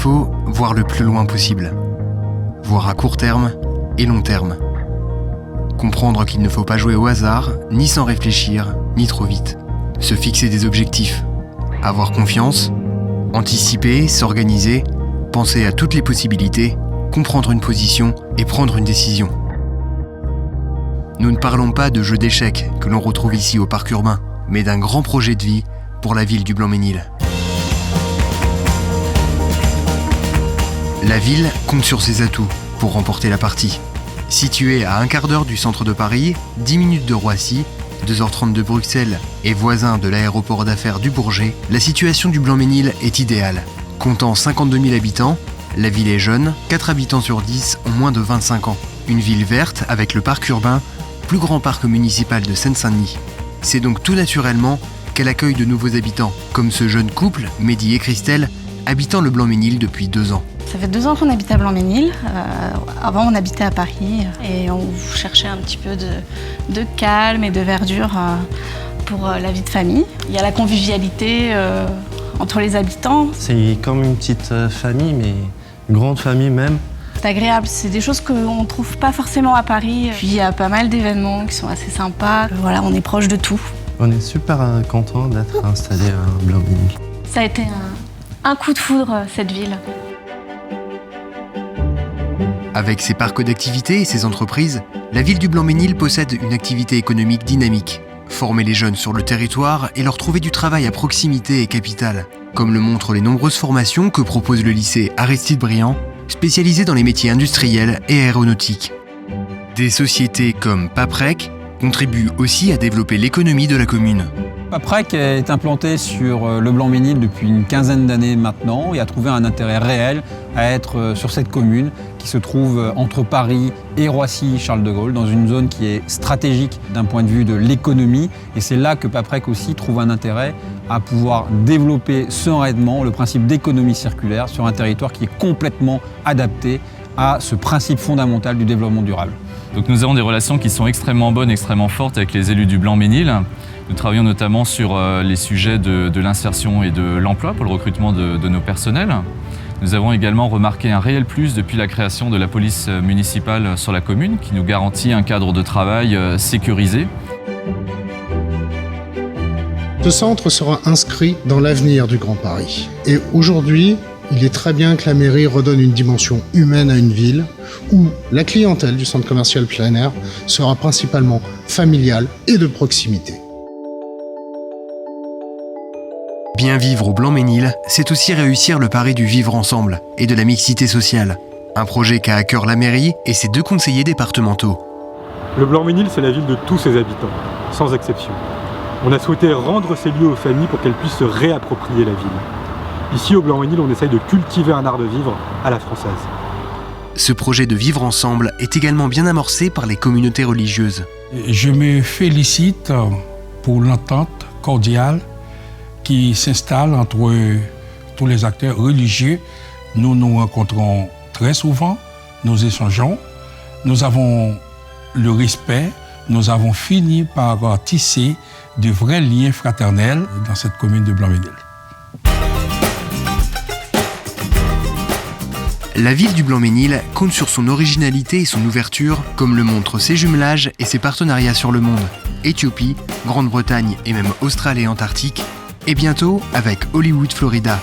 faut voir le plus loin possible. Voir à court terme et long terme. Comprendre qu'il ne faut pas jouer au hasard, ni sans réfléchir, ni trop vite. Se fixer des objectifs. Avoir confiance, anticiper, s'organiser, penser à toutes les possibilités, comprendre une position et prendre une décision. Nous ne parlons pas de jeu d'échecs que l'on retrouve ici au parc urbain, mais d'un grand projet de vie pour la ville du Blanc-Mesnil. La ville compte sur ses atouts pour remporter la partie. Située à un quart d'heure du centre de Paris, 10 minutes de Roissy, 2h30 de Bruxelles et voisin de l'aéroport d'affaires du Bourget, la situation du Blanc-Mesnil est idéale. Comptant 52 000 habitants, la ville est jeune, 4 habitants sur 10 ont moins de 25 ans. Une ville verte avec le parc urbain, plus grand parc municipal de Seine-Saint-Denis. C'est donc tout naturellement qu'elle accueille de nouveaux habitants, comme ce jeune couple, Mehdi et Christelle, habitant le Blanc-Mesnil depuis 2 ans. Ça fait 2 ans qu'on habite à Blanc-Mesnil. Avant, on habitait à Paris et on cherchait un petit peu de calme et de verdure pour la vie de famille. Il y a la convivialité entre les habitants. C'est comme une petite famille, mais une grande famille même. C'est agréable, c'est des choses qu'on ne trouve pas forcément à Paris. Puis il y a pas mal d'événements qui sont assez sympas. Voilà, on est proche de tout. On est super content d'être installé à Blanc-Mesnil. Ça a été un coup de foudre, cette ville. Avec ses parcs d'activités et ses entreprises, la ville du Blanc-Mesnil possède une activité économique dynamique. Former les jeunes sur le territoire et leur trouver du travail à proximité est capital, comme le montrent les nombreuses formations que propose le lycée Aristide Briand, spécialisé dans les métiers industriels et aéronautiques. Des sociétés comme Paprec contribuent aussi à développer l'économie de la commune. Paprec est implanté sur le Blanc-Mesnil depuis une quinzaine d'années maintenant et a trouvé un intérêt réel à être sur cette commune qui se trouve entre Paris et Roissy-Charles de Gaulle, dans une zone qui est stratégique d'un point de vue de l'économie. Et c'est là que Paprec aussi trouve un intérêt à pouvoir développer sereinement le principe d'économie circulaire sur un territoire qui est complètement adapté à ce principe fondamental du développement durable. Donc nous avons des relations qui sont extrêmement bonnes, extrêmement fortes avec les élus du Blanc-Mesnil. Nous travaillons notamment sur les sujets de l'insertion et de l'emploi pour le recrutement de nos personnels. Nous avons également remarqué un réel plus depuis la création de la police municipale sur la commune qui nous garantit un cadre de travail sécurisé. Ce centre sera inscrit dans l'avenir du Grand Paris. Et aujourd'hui, il est très bien que la mairie redonne une dimension humaine à une ville où la clientèle du centre commercial plein air sera principalement familiale et de proximité. Bien vivre au Blanc-Mesnil, c'est aussi réussir le pari du vivre ensemble et de la mixité sociale. Un projet qu'a à cœur la mairie et ses 2 conseillers départementaux. Le Blanc-Mesnil, c'est la ville de tous ses habitants, sans exception. On a souhaité rendre ces lieux aux familles pour qu'elles puissent se réapproprier la ville. Ici, au Blanc-Mesnil, on essaye de cultiver un art de vivre à la française. Ce projet de vivre ensemble est également bien amorcé par les communautés religieuses. Je me félicite pour l'entente cordiale qui s'installe entre tous les acteurs religieux. Nous nous rencontrons très souvent, nous échangeons, nous avons le respect, nous avons fini par tisser de vrais liens fraternels dans cette commune de Blanc-Mesnil. La ville du Blanc-Mesnil compte sur son originalité et son ouverture, comme le montrent ses jumelages et ses partenariats sur le monde. Éthiopie, Grande-Bretagne et même Australie et Antarctique, et bientôt avec Hollywood, Florida.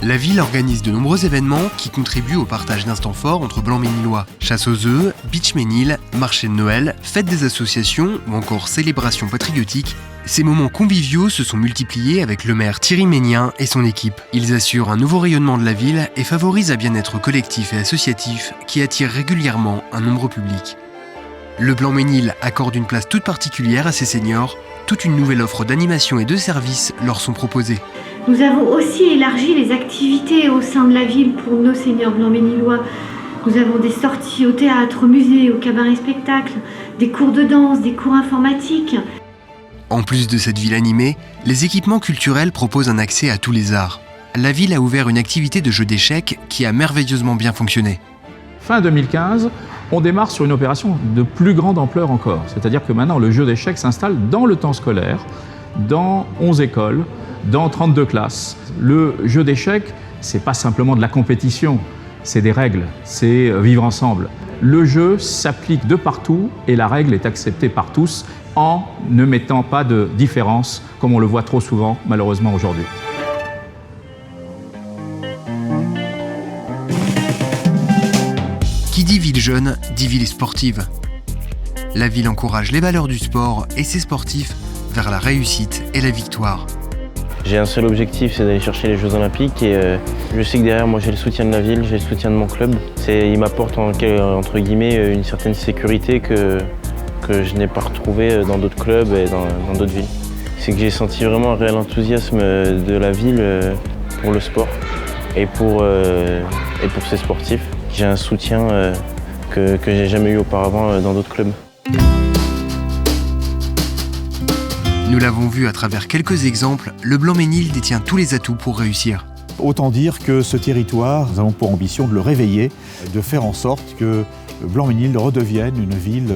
La ville organise de nombreux événements qui contribuent au partage d'instants forts entre Blanc-Mesnilois. Chasse aux œufs, Beach Mesnil, marché de Noël, fête des associations ou encore célébrations patriotiques. Ces moments conviviaux se sont multipliés avec le maire Thierry Ménien et son équipe. Ils assurent un nouveau rayonnement de la ville et favorisent un bien-être collectif et associatif qui attire régulièrement un nombreux public. Le Blanc-Mesnil accorde une place toute particulière à ses seniors. Toute une nouvelle offre d'animation et de services leur sont proposées. Nous avons aussi élargi les activités au sein de la ville pour nos seniors blanc-mesnilois. Nous avons des sorties au théâtre, au musée, au cabaret-spectacle, des cours de danse, des cours informatiques. En plus de cette ville animée, les équipements culturels proposent un accès à tous les arts. La ville a ouvert une activité de jeu d'échecs qui a merveilleusement bien fonctionné. Fin 2015, on démarre sur une opération de plus grande ampleur encore. C'est-à-dire que maintenant, le jeu d'échecs s'installe dans le temps scolaire, dans 11 écoles, dans 32 classes. Le jeu d'échecs c'est pas simplement de la compétition, c'est des règles, c'est vivre ensemble. Le jeu s'applique de partout et la règle est acceptée par tous en ne mettant pas de différence, comme on le voit trop souvent, malheureusement, aujourd'hui. Qui dit ville jeune, dit ville sportive. La ville encourage les valeurs du sport et ses sportifs vers la réussite et la victoire. J'ai un seul objectif, c'est d'aller chercher les Jeux Olympiques et je sais que derrière moi j'ai le soutien de la ville, j'ai le soutien de mon club. Il m'apporte entre guillemets une certaine sécurité que je n'ai pas retrouvée dans d'autres clubs et dans d'autres villes. C'est que j'ai senti vraiment un réel enthousiasme de la ville pour le sport et pour ses sportifs. J'ai un soutien que j'ai jamais eu auparavant dans d'autres clubs. Nous l'avons vu à travers quelques exemples, le Blanc-Ménil détient tous les atouts pour réussir. Autant dire que ce territoire, nous avons pour ambition de le réveiller, de faire en sorte que Blanc-Ménil redevienne une ville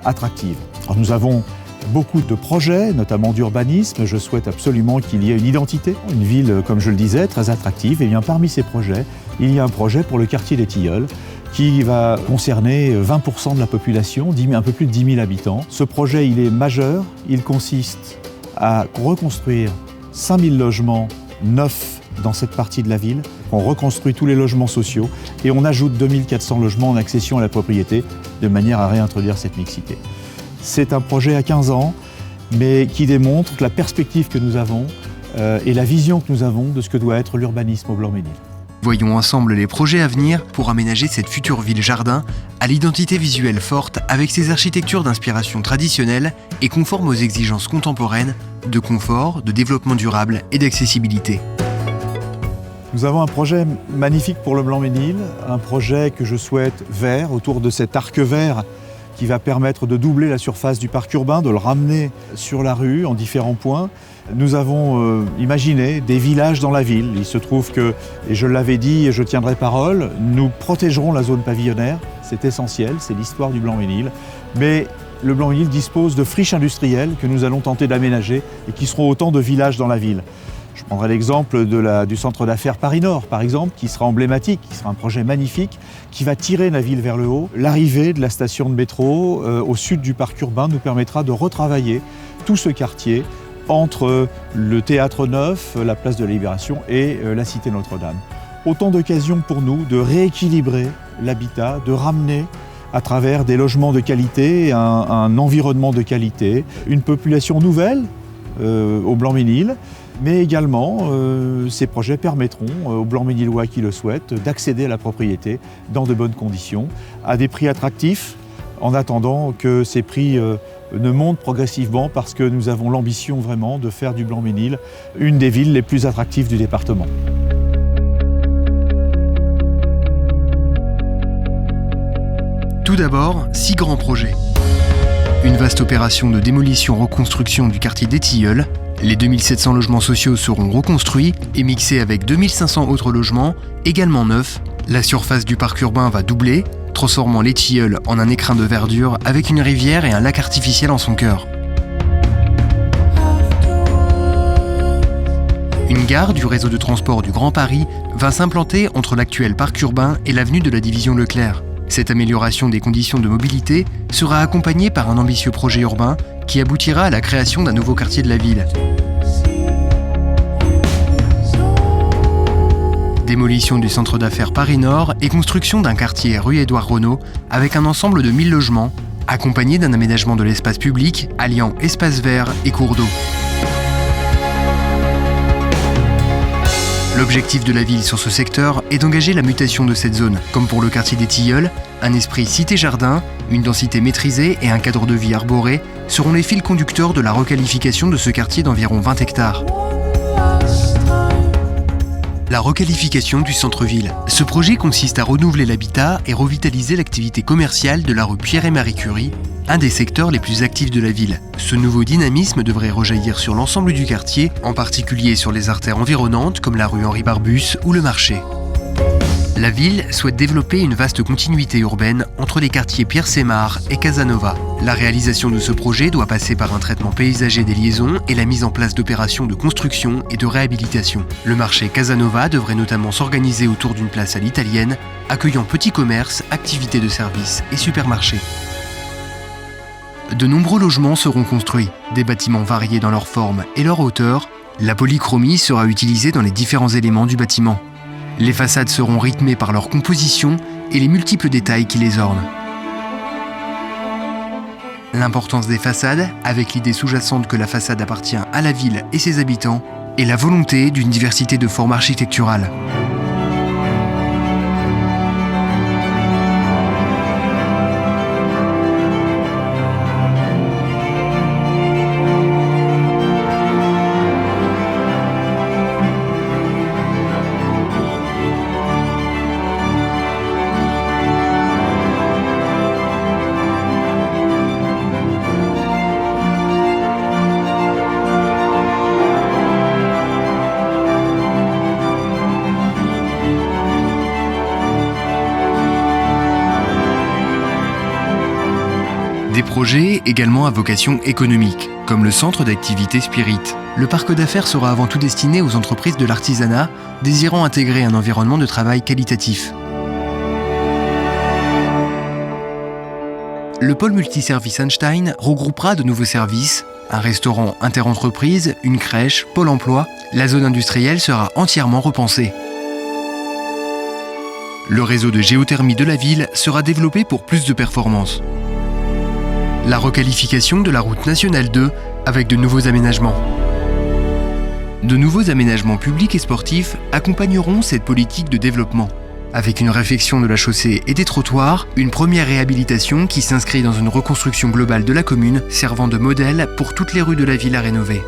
attractive. Alors nous avons beaucoup de projets, notamment d'urbanisme. Je souhaite absolument qu'il y ait une identité, une ville, comme je le disais, très attractive. Et bien parmi ces projets, il y a un projet pour le quartier des Tilleuls qui va concerner 20% de la population, un peu plus de 10 000 habitants. Ce projet, il est majeur. Il consiste à reconstruire 5 000 logements neufs dans cette partie de la ville. On reconstruit tous les logements sociaux et on ajoute 2 400 logements en accession à la propriété de manière à réintroduire cette mixité. C'est un projet à 15 ans, mais qui démontre la perspective que nous avons et la vision que nous avons de ce que doit être l'urbanisme au Blanc-Ménil. Voyons ensemble les projets à venir pour aménager cette future ville-jardin à l'identité visuelle forte avec ses architectures d'inspiration traditionnelle et conformes aux exigences contemporaines de confort, de développement durable et d'accessibilité. Nous avons un projet magnifique pour le Blanc-Ménil, un projet que je souhaite vert, autour de cet arc vert qui va permettre de doubler la surface du parc urbain, de le ramener sur la rue en différents points. Nous avons imaginé des villages dans la ville. Il se trouve que, et je l'avais dit et je tiendrai parole, nous protégerons la zone pavillonnaire. C'est essentiel, c'est l'histoire du Blanc-Ménil. Mais le Blanc-Ménil dispose de friches industrielles que nous allons tenter d'aménager et qui seront autant de villages dans la ville. Je prendrai l'exemple du centre d'affaires Paris-Nord, par exemple, qui sera emblématique, qui sera un projet magnifique, qui va tirer la ville vers le haut. L'arrivée de la station de métro au sud du parc urbain nous permettra de retravailler tout ce quartier entre le Théâtre Neuf, la place de la Libération et la Cité Notre-Dame. Autant d'occasions pour nous de rééquilibrer l'habitat, de ramener à travers des logements de qualité, un environnement de qualité, une population nouvelle au Blanc-Ménil, mais également ces projets permettront aux Blanc-Ménilois qui le souhaitent d'accéder à la propriété dans de bonnes conditions, à des prix attractifs, en attendant que ces prix ne montent progressivement parce que nous avons l'ambition vraiment de faire du Blanc-Ménil une des villes les plus attractives du département. Tout d'abord, 6 grands projets. Une vaste opération de démolition-reconstruction du quartier des Tilleuls. Les 2700 logements sociaux seront reconstruits et mixés avec 2500 autres logements, également neufs. La surface du parc urbain va doubler, transformant les Tilleuls en un écrin de verdure avec une rivière et un lac artificiel en son cœur. Une gare du réseau de transport du Grand Paris va s'implanter entre l'actuel parc urbain et l'avenue de la Division Leclerc. Cette amélioration des conditions de mobilité sera accompagnée par un ambitieux projet urbain qui aboutira à la création d'un nouveau quartier de la ville. Démolition du centre d'affaires Paris-Nord et construction d'un quartier rue Édouard Renault avec un ensemble de 1000 logements, accompagné d'un aménagement de l'espace public alliant espace vert et cours d'eau. L'objectif de la ville sur ce secteur est d'engager la mutation de cette zone, comme pour le quartier des Tilleuls, un esprit cité-jardin, une densité maîtrisée et un cadre de vie arboré seront les fils conducteurs de la requalification de ce quartier d'environ 20 hectares. La requalification du centre-ville. Ce projet consiste à renouveler l'habitat et revitaliser l'activité commerciale de la rue Pierre et Marie Curie, un des secteurs les plus actifs de la ville. Ce nouveau dynamisme devrait rejaillir sur l'ensemble du quartier, en particulier sur les artères environnantes comme la rue Henri Barbus ou le marché. La ville souhaite développer une vaste continuité urbaine entre les quartiers Pierre-Sémar et Casanova. La réalisation de ce projet doit passer par un traitement paysager des liaisons et la mise en place d'opérations de construction et de réhabilitation. Le marché Casanova devrait notamment s'organiser autour d'une place à l'italienne, accueillant petits commerces, activités de services et supermarchés. De nombreux logements seront construits, des bâtiments variés dans leur forme et leur hauteur. La polychromie sera utilisée dans les différents éléments du bâtiment. Les façades seront rythmées par leur composition et les multiples détails qui les ornent. L'importance des façades, avec l'idée sous-jacente que la façade appartient à la ville et ses habitants, et la volonté d'une diversité de formes architecturales. Des projets également à vocation économique, comme le centre d'activité Spirit. Le parc d'affaires sera avant tout destiné aux entreprises de l'artisanat désirant intégrer un environnement de travail qualitatif. Le pôle multiservice Einstein regroupera de nouveaux services, un restaurant interentreprise, une crèche, Pôle emploi. La zone industrielle sera entièrement repensée. Le réseau de géothermie de la ville sera développé pour plus de performances. La requalification de la route nationale 2 avec de nouveaux aménagements. De nouveaux aménagements publics et sportifs accompagneront cette politique de développement. Avec une réfection de la chaussée et des trottoirs, une première réhabilitation qui s'inscrit dans une reconstruction globale de la commune, servant de modèle pour toutes les rues de la ville à rénover.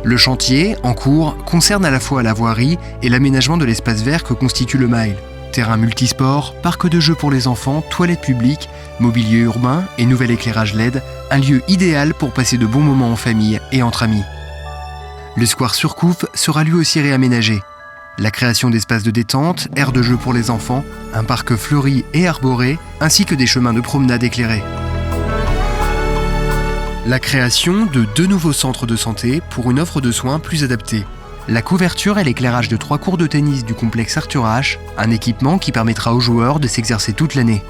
Le chantier, en cours, concerne à la fois la voirie et l'aménagement de l'espace vert que constitue le Mail. Terrain multisport, parc de jeux pour les enfants, toilettes publiques, mobilier urbain et nouvel éclairage LED, un lieu idéal pour passer de bons moments en famille et entre amis. Le square Surcouf sera lui aussi réaménagé. La création d'espaces de détente, aires de jeux pour les enfants, un parc fleuri et arboré, ainsi que des chemins de promenade éclairés. La création de 2 nouveaux centres de santé pour une offre de soins plus adaptée. La couverture et l'éclairage de 3 cours de tennis du complexe Arthur H, un équipement qui permettra aux joueurs de s'exercer toute l'année.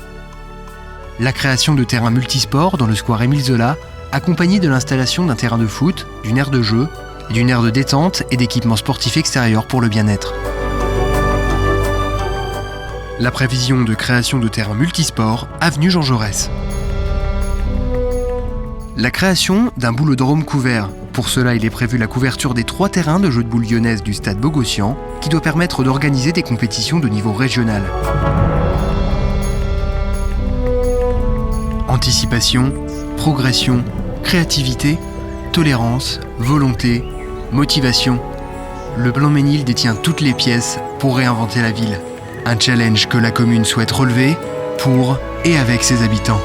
La création de terrains multisports dans le square Émile Zola, accompagnée de l'installation d'un terrain de foot, d'une aire de jeu, d'une aire de détente et d'équipements sportifs extérieurs pour le bien-être. La prévision de création de terrains multisports, avenue Jean Jaurès. La création d'un boulodrome couvert. Pour cela, il est prévu la couverture des 3 terrains de jeux de boules lyonnaises du stade Bogossian, qui doit permettre d'organiser des compétitions de niveau régional. Anticipation, progression, créativité, tolérance, volonté, motivation. Le Blanc-Ménil détient toutes les pièces pour réinventer la ville. Un challenge que la commune souhaite relever pour et avec ses habitants.